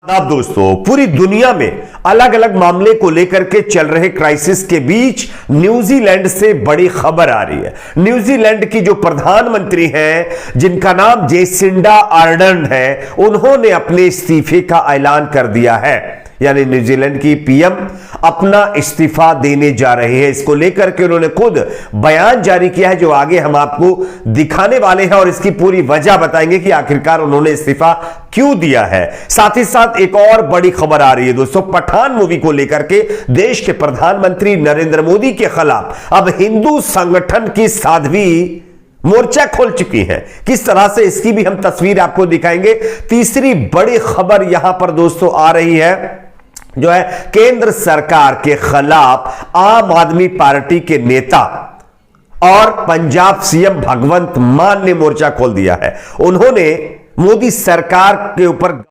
अब दोस्तों, पूरी दुनिया में अलग अलग मामले को लेकर के चल रहे क्राइसिस के बीच न्यूजीलैंड से बड़ी खबर आ रही है। न्यूजीलैंड की जो प्रधानमंत्री हैं, जिनका नाम जेसिंडा आर्डर्न है, उन्होंने अपने इस्तीफे का ऐलान कर दिया है। यानी न्यूजीलैंड की पीएम अपना इस्तीफा देने जा रहे हैं। इसको लेकर के उन्होंने खुद बयान जारी किया है, जो आगे हम आपको दिखाने वाले हैं और इसकी पूरी वजह बताएंगे कि आखिरकार उन्होंने इस्तीफा क्यों दिया है। साथ ही साथ एक और बड़ी खबर आ रही है दोस्तों, पठान मूवी को लेकर के देश के प्रधानमंत्री नरेंद्र मोदी के खिलाफ अब हिंदू संगठन की साध्वी मोर्चा खोल चुकी है। किस तरह से, इसकी भी हम तस्वीर आपको दिखाएंगे। तीसरी बड़ी खबर यहां पर दोस्तों आ रही है, जो है केंद्र सरकार के खिलाफ आम आदमी पार्टी के नेता और पंजाब सीएम भगवंत मान ने मोर्चा खोल दिया है। उन्होंने मोदी सरकार के ऊपर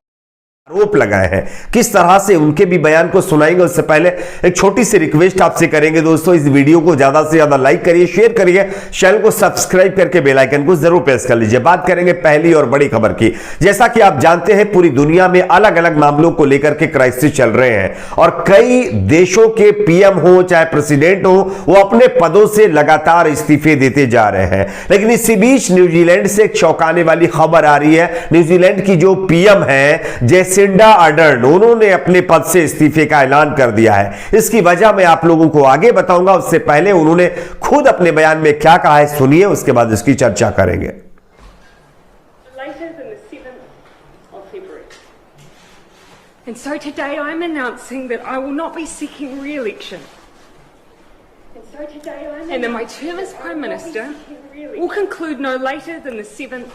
आरोप लगाए हैं। किस तरह से, उनके भी बयान को सुनाएंगे। उससे पहले एक छोटी सी रिक्वेस्ट आपसे करेंगे दोस्तों, इस वीडियो को ज्यादा से ज्यादा लाइक करिए, शेयर करिए, चैनल को सब्सक्राइब करके बेल आइकन को जरूर प्रेस कर लीजिए। बात करेंगे पहली और बड़ी खबर की। जैसा कि आप जानते हैं, पूरी दुनिया में अलग अलग मामलों को लेकर के क्राइसिस चल रहे हैं और कई देशों के पीएम हो चाहे प्रेसिडेंट हो, वो अपने पदों से लगातार इस्तीफे देते जा रहे हैं। लेकिन इसी बीच न्यूजीलैंड से एक चौंकाने वाली खबर आ रही है। न्यूजीलैंड की जो पीएम है जेसिंडा आर्डर्न, उन्होंने अपने पद से इस्तीफे का ऐलान कर दिया है। इसकी वजह मैं आप लोगों को आगे बताऊंगा। उससे पहले उन्होंने खुद अपने बयान में क्या कहा है, सुनिए, उसके बाद इसकी चर्चा करेंगे। And so today I'm announcing that I will not be seeking re-election. And that my term as Prime Minister will conclude no later than the 7th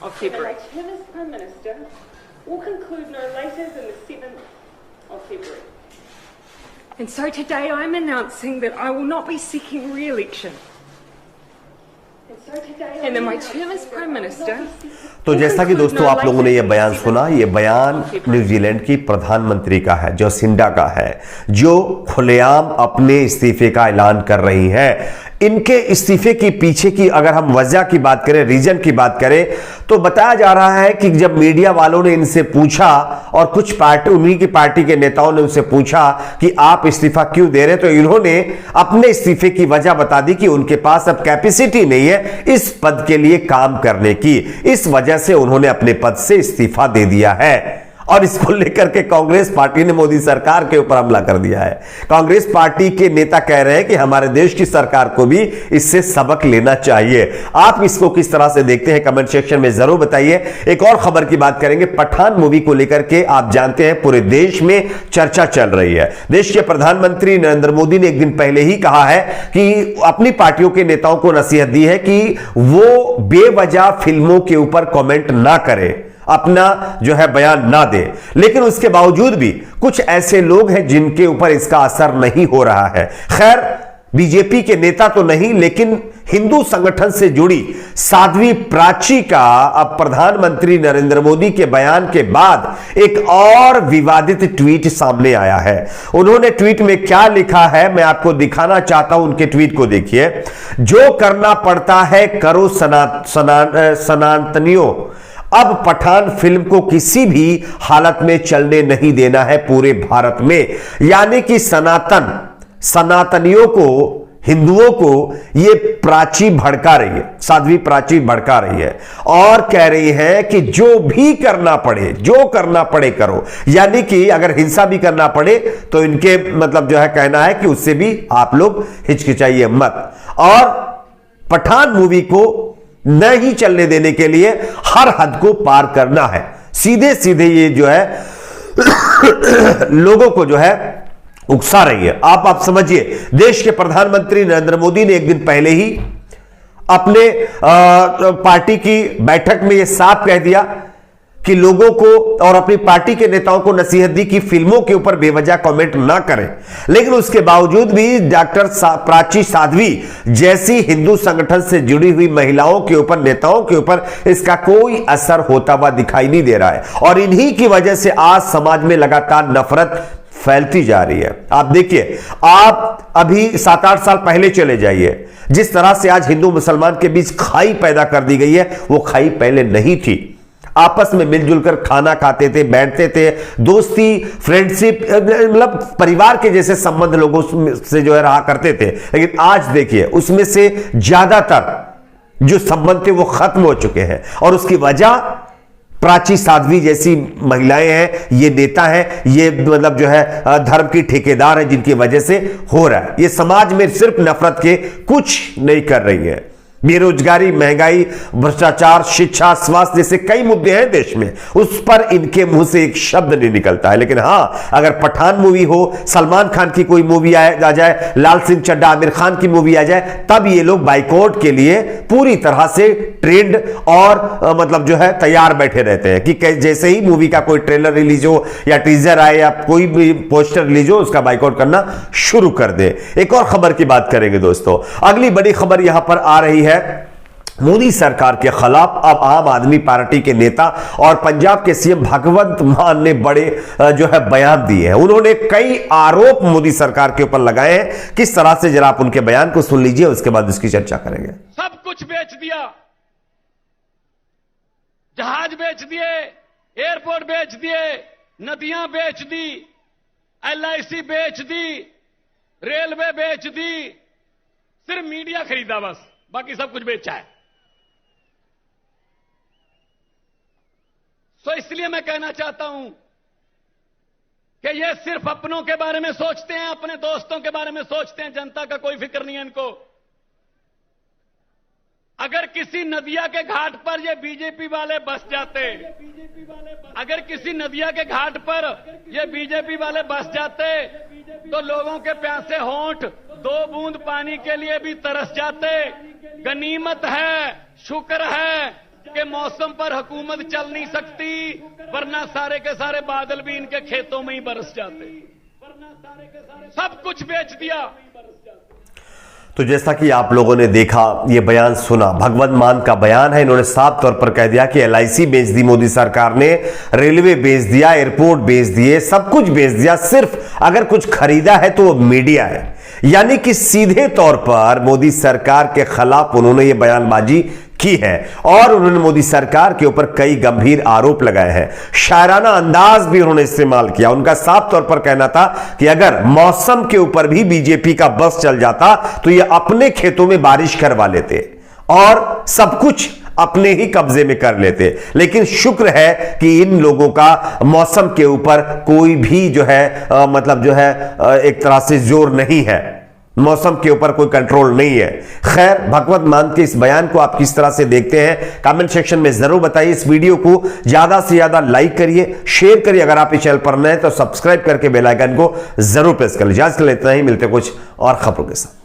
of February. Will conclude no later than the 7th of February. And so today I'm announcing that I will not be seeking re-election. And then my term as Prime Minister. तो जैसा कि दोस्तों आप लोगों ने यह बयान सुना, यह बयान न्यूजीलैंड की प्रधानमंत्री का है, जेसिंडा का है, जो खुलेआम अपने इस्तीफे का ऐलान कर रही हैं। इनके इस्तीफे की पीछे की अगर हम वजह की बात करें, रीजन की बात करें, तो बताया जा रहा है कि जब मीडिया वालों ने इनसे पूछा और कुछ पार्टी, उन्हीं की पार्टी के नेताओं ने उनसे पूछा कि आप इस्तीफा क्यों दे रहे, तो इन्होंने अपने इस्तीफे की वजह बता दी कि उनके पास अब कैपेसिटी नहीं है इस पद के लिए काम करने की। इस वजह से उन्होंने अपने पद से इस्तीफा दे दिया है। और इसको लेकर के कांग्रेस पार्टी ने मोदी सरकार के ऊपर हमला कर दिया है। कांग्रेस पार्टी के नेता कह रहे हैं कि हमारे देश की सरकार को भी इससे सबक लेना चाहिए। आप इसको किस तरह से देखते हैं, कमेंट सेक्शन में जरूर बताइए। एक और खबर की बात करेंगे, पठान मूवी को लेकर के आप जानते हैं पूरे देश में चर्चा चल रही है। देश के प्रधानमंत्री नरेंद्र मोदी ने एक दिन पहले ही कहा है कि अपनी पार्टियों के नेताओं को नसीहत दी है कि वो बेवजह फिल्मों के ऊपर कमेंट ना करें, अपना जो है बयान ना दे। लेकिन उसके बावजूद भी कुछ ऐसे लोग हैं जिनके ऊपर इसका असर नहीं हो रहा है। खैर, बीजेपी के नेता तो नहीं, लेकिन हिंदू संगठन से जुड़ी साध्वी प्राची का अब प्रधानमंत्री नरेंद्र मोदी के बयान के बाद एक और विवादित ट्वीट सामने आया है। उन्होंने ट्वीट में क्या लिखा है, मैं आपको दिखाना चाहता हूं। उनके ट्वीट को देखिए। जो करना पड़ता है करो सनातनियों, अब पठान फिल्म को किसी भी हालत में चलने नहीं देना है पूरे भारत में। यानी कि सनातनियों को, हिंदुओं को ये प्राची भड़का रही है, साध्वी प्राची भड़का रही है और कह रही है कि जो भी करना पड़े, जो करना पड़े करो। यानी कि अगर हिंसा भी करना पड़े तो इनके मतलब जो है कहना है कि उससे भी आप लोग हिचकिचाइए मत। और पठान मूवी को नहीं चलने देने के लिए हर हद को पार करना है। सीधे सीधे ये जो है लोगों को जो है उकसा रही है। आप समझिए, देश के प्रधानमंत्री नरेंद्र मोदी ने एक दिन पहले ही अपने पार्टी की बैठक में यह साफ कह दिया कि लोगों को और अपनी पार्टी के नेताओं को नसीहत दी कि फिल्मों के ऊपर बेवजह कमेंट ना करें। लेकिन उसके बावजूद भी डॉक्टर प्राची साध्वी जैसी हिंदू संगठन से जुड़ी हुई महिलाओं के ऊपर, नेताओं के ऊपर इसका कोई असर होता हुआ दिखाई नहीं दे रहा है। और इन्हीं की वजह से आज समाज में लगातार नफरत फैलती जा रही है। आप देखिए, आप अभी 7-8 साल पहले चले जाइए, जिस तरह से आज हिंदू मुसलमान के बीच खाई पैदा कर दी गई है, वो खाई पहले नहीं थी। आपस में मिलजुल कर खाना खाते थे, बैठते थे, दोस्ती, फ्रेंडशिप, मतलब परिवार के जैसे संबंध लोगों से जो है रहा करते थे। लेकिन आज देखिए उसमें से ज्यादातर जो संबंध थे वो खत्म हो चुके हैं, और उसकी वजह प्राची साध्वी जैसी महिलाएं हैं, ये नेता हैं, ये मतलब जो है धर्म की ठेकेदार है, जिनकी वजह से हो रहा है। ये समाज में सिर्फ नफरत के कुछ नहीं कर रही है। बेरोजगारी, महंगाई, भ्रष्टाचार, शिक्षा, स्वास्थ्य जैसे कई मुद्दे हैं देश में, उस पर इनके मुंह से एक शब्द नहीं निकलता है। लेकिन हां, अगर पठान मूवी हो, सलमान खान की कोई मूवी आ जाए, लाल सिंह चड्ढा, आमिर खान की मूवी आ जाए, तब ये लोग बाइकआउट के लिए पूरी तरह से ट्रेंड और मतलब जो है तैयार बैठे रहते हैं कि जैसे ही मूवी का कोई ट्रेलर रिलीज हो या टीजर आए या कोई भी पोस्टर रिलीज हो, उसका बाइकआउट करना शुरू कर दे। एक और खबर की बात करेंगे दोस्तों। अगली बड़ी खबर यहां पर आ रही है मोदी सरकार के खिलाफ अब आम आदमी पार्टी के नेता और पंजाब के सीएम भगवंत मान ने बड़े जो है बयान दिए हैं। उन्होंने कई आरोप मोदी सरकार के ऊपर लगाए हैं। किस तरह से, जरा आप उनके बयान को सुन लीजिए, उसके बाद इसकी चर्चा करेंगे। सब कुछ बेच दिया, जहाज बेच दिए, एयरपोर्ट बेच दिए, नदियां बेच दी, LIC बेच दी, रेलवे बेच दी, सिर्फ मीडिया खरीदा, बस बाकी सब कुछ बेचा है। तो इसलिए मैं कहना चाहता हूं कि ये सिर्फ अपनों के बारे में सोचते हैं, अपने दोस्तों के बारे में सोचते हैं, जनता का कोई फिक्र नहीं है इनको। अगर किसी नदिया के घाट पर ये बीजेपी वाले बस जाते, अगर किसी नदिया के घाट पर ये बीजेपी वाले बस जाते, तो लोगों के प्यासे होंठ 2 बूंद पानी के लिए भी तरस जाते। गनीमत है, शुक्र है कि मौसम पर हुकूमत चल नहीं सकती, वरना सारे के सारे बादल भी इनके खेतों में ही बरस जाते। सब कुछ बेच दिया। तो जैसा कि आप लोगों ने देखा, ये बयान सुना, भगवंत मान का बयान है। इन्होंने साफ तौर पर कह दिया कि LIC बेच दी मोदी सरकार ने, रेलवे बेच दिया, एयरपोर्ट बेच दिए, सब कुछ बेच दिया। सिर्फ अगर कुछ खरीदा है तो वो मीडिया है। यानी कि सीधे तौर पर मोदी सरकार के खिलाफ उन्होंने ये बयानबाजी की है और उन्होंने मोदी सरकार के ऊपर कई गंभीर आरोप लगाए हैं। शायराना अंदाज भी उन्होंने इस्तेमाल किया। उनका साफ तौर पर कहना था कि अगर मौसम के ऊपर भी बीजेपी का बस चल जाता तो ये अपने खेतों में बारिश करवा लेते और सब कुछ अपने ही कब्जे में कर लेते। लेकिन शुक्र है कि इन लोगों का मौसम के ऊपर कोई भी जो है मतलब जो है एक तरह से जोर नहीं है, मौसम के ऊपर कोई कंट्रोल नहीं है। खैर, भगवंत मान के इस बयान को आप किस तरह से देखते हैं, कमेंट सेक्शन में जरूर बताइए। इस वीडियो को ज्यादा से ज्यादा लाइक करिए, शेयर करिए। अगर आप इस चैनल पर नए हैं तो सब्सक्राइब करके बेल आइकन को जरूर प्रेस कर लीजिए। आज के लिए इतना ही, मिलते कुछ और खबरों के साथ।